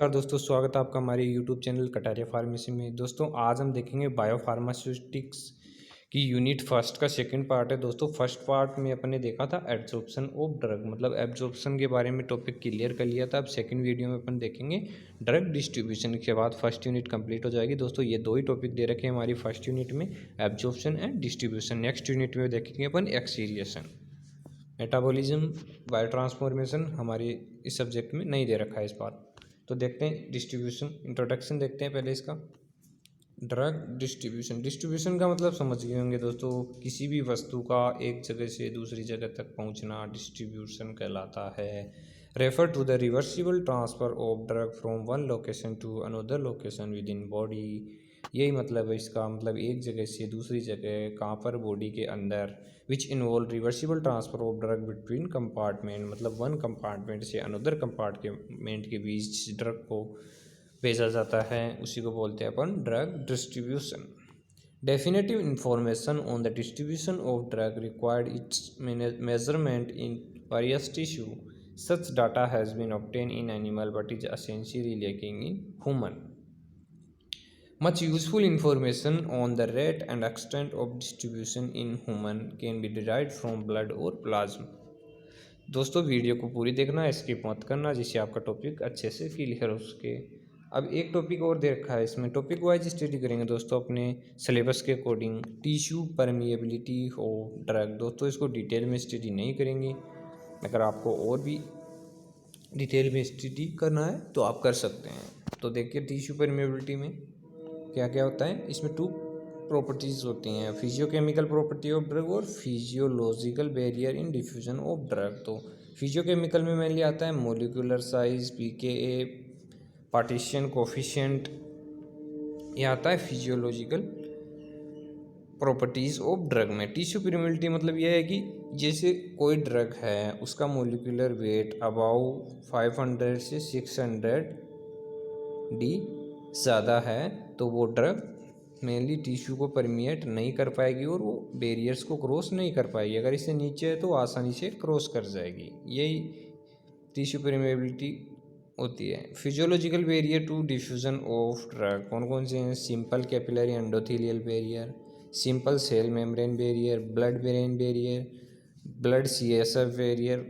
नमस्कार दोस्तों, स्वागत है आपका हमारे यूट्यूब चैनल कटारिया फार्मेसी में। दोस्तों आज हम देखेंगे बायो फार्मास्यूटिक्स की यूनिट फर्स्ट का सेकंड पार्ट है। दोस्तों फर्स्ट पार्ट में अपने देखा था एब्जॉर्प्शन ऑफ ड्रग, मतलब एब्जॉर्प्शन के बारे में टॉपिक क्लियर कर लिया था। अब सेकंड वीडियो में अपन देखेंगे ड्रग डिस्ट्रीब्यूशन के बाद फर्स्ट यूनिट कंप्लीट हो जाएगी। दोस्तों ये दो ही टॉपिक दे रखे हैं हमारी फर्स्ट यूनिट में, absorption and distribution. Next unit में देखेंगे अपन एक्सीरिएशन, मेटाबॉलिज्म, बायो ट्रांसफॉर्मेशन हमारे इस सब्जेक्ट में नहीं दे रखा है इस बार। तो देखते हैं डिस्ट्रीब्यूशन, इंट्रोडक्शन देखते हैं पहले इसका। ड्रग डिस्ट्रीब्यूशन, डिस्ट्रीब्यूशन का मतलब समझ गए होंगे दोस्तों, किसी भी वस्तु का एक जगह से दूसरी जगह तक पहुंचना डिस्ट्रीब्यूशन कहलाता है। Refer to the reversible transfer of drug from one location to another location within body. यही मतलब है इसका, मतलब एक जगह से दूसरी जगह कहाँ पर, बॉडी के अंदर। Which involve reversible transfer of drug between compartment, मतलब वन कंपार्टमेंट से अनदर कंपार्टमेंट के बीच ड्रग को भेजा जाता है, उसी को बोलते हैं अपन drug distribution. Definitive information on the distribution of drug required its measurement in various tissue. Such data has been obtained in animal but is essentially lacking in human. Much useful information on the rate and extent of distribution in human can be derived from blood or plasma. दोस्तों video को पूरी देखना, skip मत करना, जिससे आपका topic अच्छे से क्लियर हो सके। अब एक टॉपिक और दे रखा है, इसमें टॉपिक वाइज स्टडी करेंगे दोस्तों अपने सिलेबस के according. Tissue permeability of drug, दोस्तों इसको डिटेल में स्टडी नहीं करेंगे। अगर आपको और भी डिटेल में स्टडी करना है तो आप कर सकते हैं। तो देखिए टिश्यू परमिएबिलिटी में क्या क्या होता है, इसमें टू प्रॉपर्टीज़ होती हैं, फिजियोकेमिकल प्रॉपर्टी ऑफ ड्रग और physiological barrier in diffusion of drug. तो फिजियोकेमिकल में मेनली आता है molecular size, pKa, partition coefficient, ये आता है फिजियोलॉजिकल प्रॉपर्टीज़ ऑफ ड्रग में। टिश्यू परमिएबिलिटी मतलब यह है कि जैसे कोई ड्रग है उसका मोलिकुलर वेट अबाउ 500 से 600 डी ज़्यादा है तो वो ड्रग मेनली टिश्यू को परमिएट नहीं कर पाएगी और वो बैरियर्स को क्रॉस नहीं कर पाएगी। अगर इससे नीचे है तो आसानी से क्रॉस कर जाएगी, यही टिश्यू परमिएबिलिटी होती है। Physiological barrier to diffusion of drug कौन कौन से हैं? Simple capillary endothelial barrier, simple cell membrane barrier, blood brain barrier, blood CSF barrier,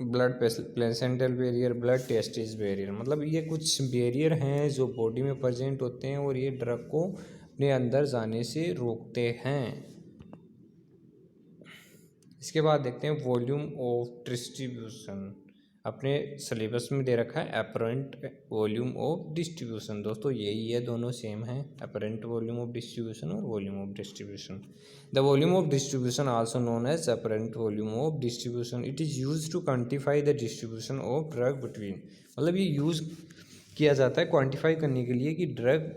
blood placental barrier, blood testis barrier. मतलब ये कुछ बैरियर हैं जो बॉडी में प्रेजेंट होते हैं और ये ड्रग को अपने अंदर जाने से रोकते हैं। इसके बाद देखते हैं वॉल्यूम ऑफ डिस्ट्रीब्यूशन, अपने सिलेबस में दे रखा है अपरेंट वॉल्यूम ऑफ डिस्ट्रीब्यूशन। दोस्तों यही है, दोनों सेम है, अपरेंट वॉल्यूम ऑफ डिस्ट्रीब्यूशन और volume of distribution. The volume of distribution also known as apparent volume of distribution, it is use to quantify the distribution of drug between. मतलब ये use किया जाता है क्वान्टिफाई करने के लिए कि ड्रग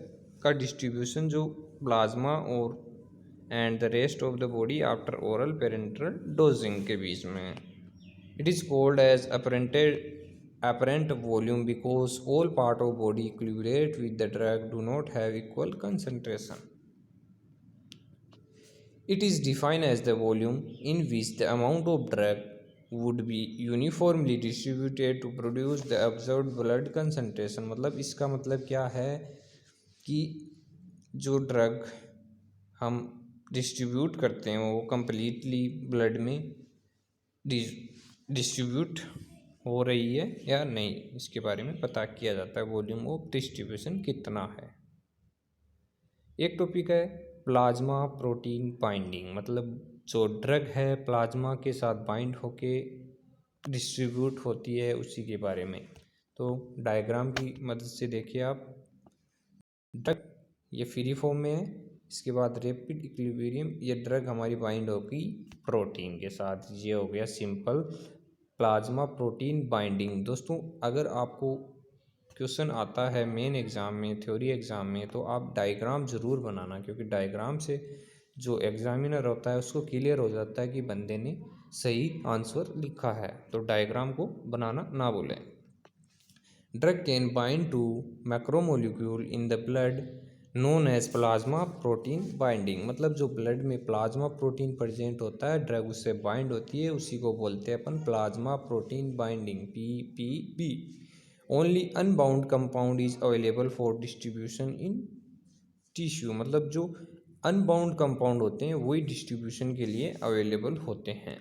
का डिस्ट्रीब्यूशन जो प्लाज्मा और and the rest of the body after oral parental dosing के बीच में। It is called as apparent volume because all part of body equilibrate with the drug do not have equal concentration. It is defined as the volume in which the amount of drug would be uniformly distributed to produce the observed blood concentration। मतलब इसका मतलब क्या है कि जो drug हम distribute करते हैं वो कम्प्लीटली ब्लड में डिस्ट्रीब्यूट हो रही है या नहीं, इसके बारे में पता किया जाता है। वॉल्यूम ऑफ डिस्ट्रीब्यूशन कितना है। एक टॉपिक है प्लाज्मा प्रोटीन बाइंडिंग, मतलब जो ड्रग है प्लाज्मा के साथ बाइंड होके डिस्ट्रीब्यूट होती है उसी के बारे में। तो डायग्राम की मदद से देखिए आप, ड्रग ये फ्री फॉर्म में है, इसके बाद रैपिड इक्विलिब्रियम, ये ड्रग हमारी बाइंड होगी प्रोटीन के साथ, ये हो गया सिंपल प्लाज्मा प्रोटीन बाइंडिंग। दोस्तों अगर आपको क्वेश्चन आता है मेन एग्ज़ाम में, थ्योरी एग्ज़ाम में, तो आप डायग्राम ज़रूर बनाना, क्योंकि डायग्राम से जो एग्जामिनर होता है उसको क्लियर हो जाता है कि बंदे ने सही आंसर लिखा है। तो डायग्राम को बनाना ना भूलें। Drug can bind to macromolecule in the blood known as plasma protein binding, मतलब जो ब्लड में प्लाज्मा प्रोटीन प्रेजेंट होता है ड्रग उससे बाइंड होती है, उसी को बोलते हैं अपन plasma protein binding, PPB। Only unbound compound is available for distribution in tissue, मतलब जो अनबाउंड कंपाउंड होते हैं वही डिस्ट्रीब्यूशन के लिए अवेलेबल होते हैं।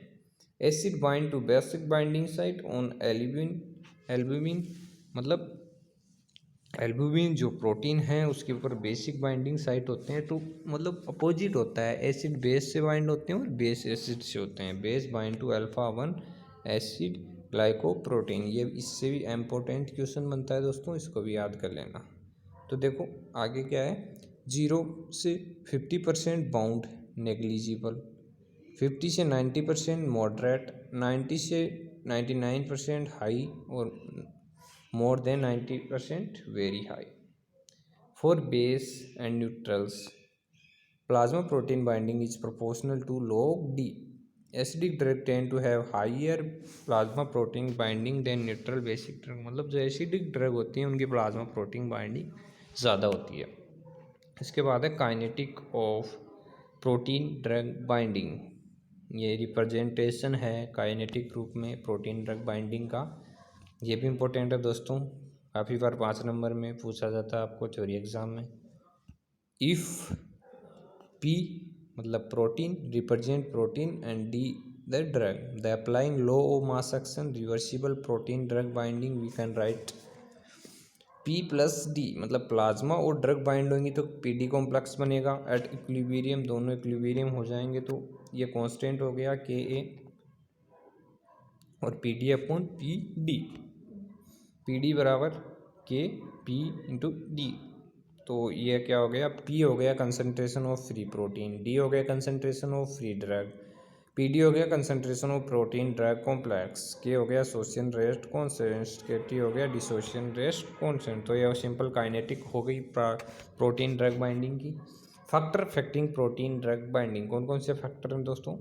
Acid bind to basic binding site on albumin, मतलब एल्ब्यूमिन जो प्रोटीन है उसके ऊपर बेसिक बाइंडिंग साइट होते हैं, तो मतलब अपोजिट होता है, एसिड बेस से बाइंड होते हैं और बेस एसिड से होते हैं। Base bind to alpha 1 acid glycoprotein, ये इससे भी इम्पोर्टेंट क्वेश्चन बनता है दोस्तों, इसको भी याद कर लेना। तो देखो आगे क्या है, 0 से 50% बाउंड नेग्लिजिबल, 50 से 90% मॉडरेट, 90 से 99% हाई और more than 90% very high. For base and neutrals, plasma protein binding is proportional to log D. Acidic drug tend to have higher plasma protein binding than neutral basic drug, मतलब जो acidic drug होती हैं उनकी plasma protein binding ज़्यादा होती है। इसके बाद है kinetic of protein drug binding, ये रिप्रेजेंटेशन है काइनेटिक रूप में प्रोटीन ड्रग बाइंडिंग का, ये भी इम्पोर्टेंट है दोस्तों, काफ़ी बार 5 नंबर में पूछा जाता है आपको थ्योरी एग्जाम में। इफ़ पी मतलब protein represent protein and D the drug, the applying law of mass action reversible protein drug binding, we can write P plus D, मतलब प्लाज्मा और ड्रग बाइंड होंगी तो पी डी कॉम्प्लेक्स बनेगा at equilibrium, दोनों equilibrium हो जाएंगे तो ये कांस्टेंट हो गया के ए और P D upon P D, P D बराबर के पी इंटू डी, तो ये क्या हो गया, पी हो गया concentration of free protein, D हो गया concentration of free drug, P D हो गया concentration of protein drug complex, के हो गया एसोसिएशन रेस्ट कॉन्सेंट, के टी हो गया डिसोसिएशन रेस्ट कॉन्सेंट। तो ये सिंपल काइनेटिक हो गई प्रोटीन ड्रग बाइंडिंग की। Factor affecting protein drug binding, कौन कौन से फैक्टर हैं दोस्तों,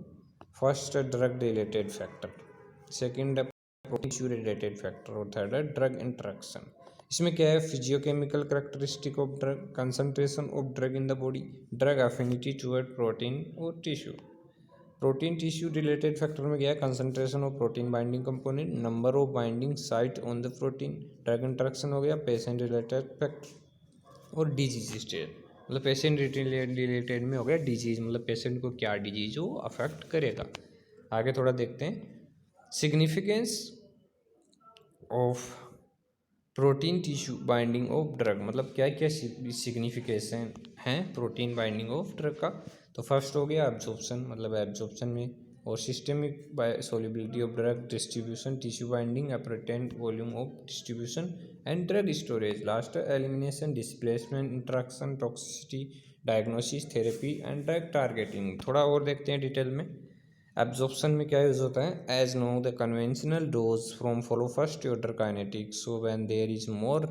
first drug related factor, second tissue related factor और थर्ड है ड्रग इंटरेक्शन। इसमें क्या है, physiochemical characteristic of drug, concentration of drug in the body, drug affinity toward protein और tissue. Protein tissue related factor में क्या है, concentration of protein binding component, number of binding site on the protein, drug interaction हो गया, patient related factor और disease stage, मतलब patient related में हो गया डिजीज, मतलब पेशेंट को क्या डिजीज हो अफेक्ट करेगा। आगे थोड़ा देखते हैं significance of protein tissue binding of drug, मतलब क्या क्या सिग्निफिकेशन हैं प्रोटीन बाइंडिंग ऑफ ड्रग का। तो फर्स्ट हो गया एब्जॉर्प्शन, मतलब एब्जॉर्प्शन में और systemic solubility of drug, distribution, tissue binding, apparent volume of distribution and drug storage, last elimination, displacement, interaction, toxicity, diagnosis, therapy and drug targeting. थोड़ा और देखते हैं डिटेल में। एब्जॉर्प्शन में क्या यूज होता है, as know the conventional dose from follow first order kinetics, so when there is more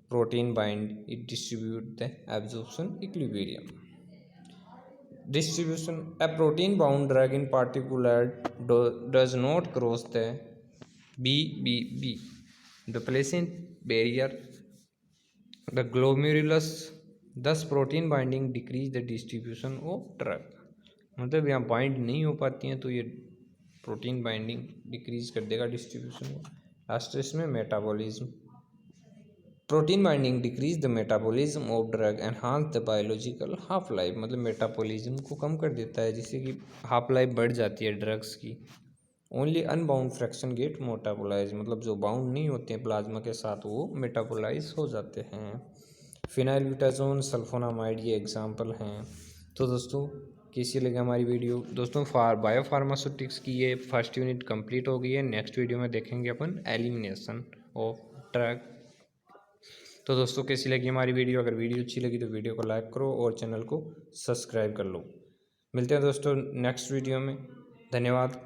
protein bind it distribute the absorption equilibrium. Distribution, a protein bound drug in particular does not cross the BBB, the placent barrier, the glomerulus, thus protein binding decrease the distribution of drug, मतलब यहाँ bind नहीं हो पाती हैं तो ये protein binding decrease कर देगा डिस्ट्रीब्यूशन को। लास्ट इसमें metabolism, protein binding decrease the metabolism of drug, enhance the biological half life, मतलब मेटाबॉलिज्म को कम कर देता है जिससे कि हाफ लाइफ बढ़ जाती है ड्रग्स की। Only unbound fraction get metabolise, मतलब जो बाउंड नहीं होते हैं प्लाज्मा के साथ वो मेटाबोलाइज हो जाते हैं। फिनाइल ब्यूटाजोन, सल्फोनामाइड ये एग्जाम्पल हैं। तो दोस्तों कैसी लगी हमारी वीडियो, दोस्तों बायो फार्मास्यूटिक्स की ये फर्स्ट यूनिट कंप्लीट हो गई है। नेक्स्ट वीडियो में देखेंगे अपन एलिमिनेशन ऑफ ड्रग। तो दोस्तों कैसी लगी हमारी वीडियो, अगर वीडियो अच्छी लगी तो वीडियो को लाइक करो और चैनल को सब्सक्राइब कर लो। मिलते हैं दोस्तों नेक्स्ट वीडियो में, धन्यवाद।